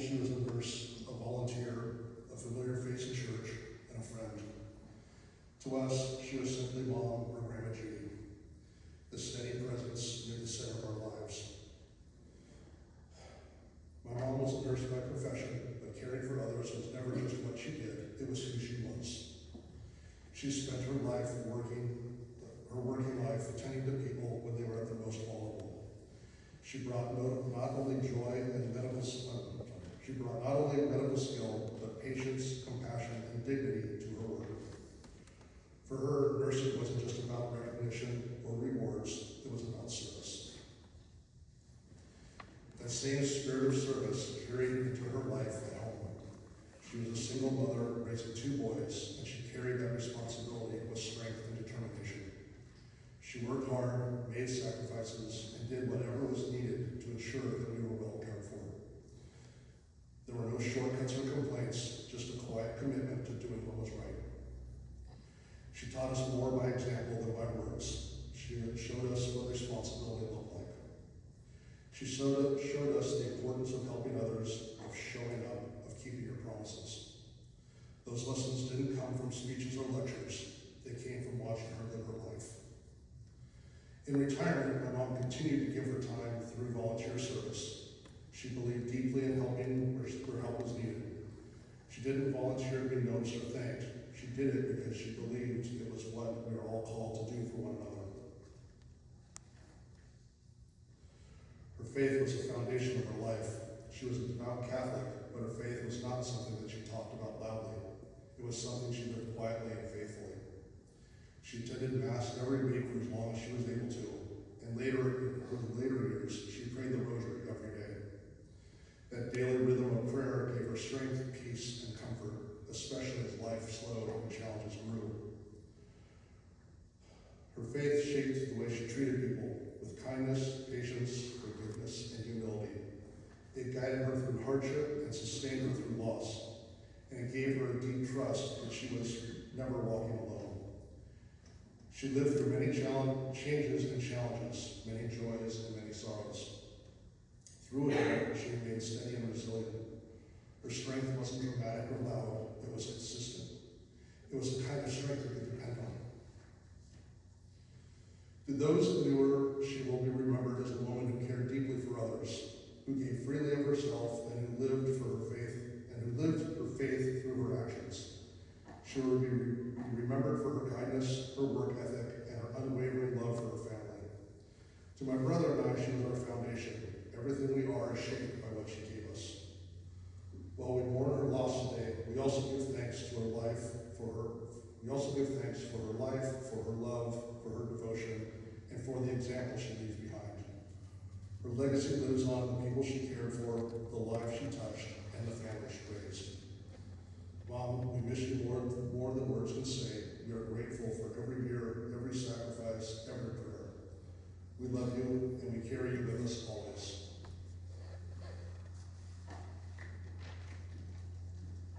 she was a nurse, a volunteer, a familiar face in church, and a friend. To us, she was simply Mom or Grandma Judy, the steady presence near the center of our lives. My mom was a nurse by profession, but caring for others was never just what she did, it was who she was. She spent her working life tending to people when they were at their most vulnerable. She brought not only medical skill, but patience, compassion, and dignity to her work. For her, nursing wasn't just about recognition or rewards, it was about service. That same spirit of service carried into her life at home. She was a single mother raising 2 boys, and she carried that responsibility with strength and determination. She worked hard, made sacrifices, and did whatever was needed to ensure that we were well cared for. There were no shortcuts or complaints, just a quiet commitment to doing what was right. She taught us more by example than by words. She showed us what responsibility looked like. She showed us the importance of helping others, of showing up, of keeping your promises. Those lessons didn't come from speeches or lectures. They came from watching her live her life. In retirement, my mom continued to give her time through volunteer service. She believed deeply in helping where help was needed. She didn't volunteer to be noticed or thanked. She did it because she believed it was what we are all called to do for one another. Her faith was the foundation of her life. She was a devout Catholic, but her faith was not something that she talked about loudly. It was something she lived quietly and faithfully. She attended Mass every week for as long as she was able to, and in her later years, she prayed the Rosary every day. That daily rhythm of prayer gave her strength, peace, and comfort, especially as life slowed and challenges grew. Her faith shaped the way she treated people with kindness, patience, forgiveness, and humility. It guided her through hardship and sustained her through loss, and it gave her a deep trust that she was never walking alone. She lived through many changes and challenges, many joys and many sorrows. Through it all, she remained steady and resilient. Her strength wasn't dramatic or loud, it was consistent. It was the kind of strength you could depend on. To those that knew her, she will be remembered as a woman who cared deeply for others, who gave freely of herself, and who lived her faith through her actions. She will be remembered for her kindness, her work ethic, and her unwavering love for her family. To my brother and I, she was our foundation. Everything we are is shaped by what she gave us. While we mourn her loss today, we also give thanks to her life, for her life, for her love, for her devotion, and for the example she leaves behind. Her legacy lives on the people she cared for, the lives she touched, and the family she raised. Mom, we miss you more than words can say. We are grateful for every year, every sacrifice, every prayer. We love you, and we carry you with us always.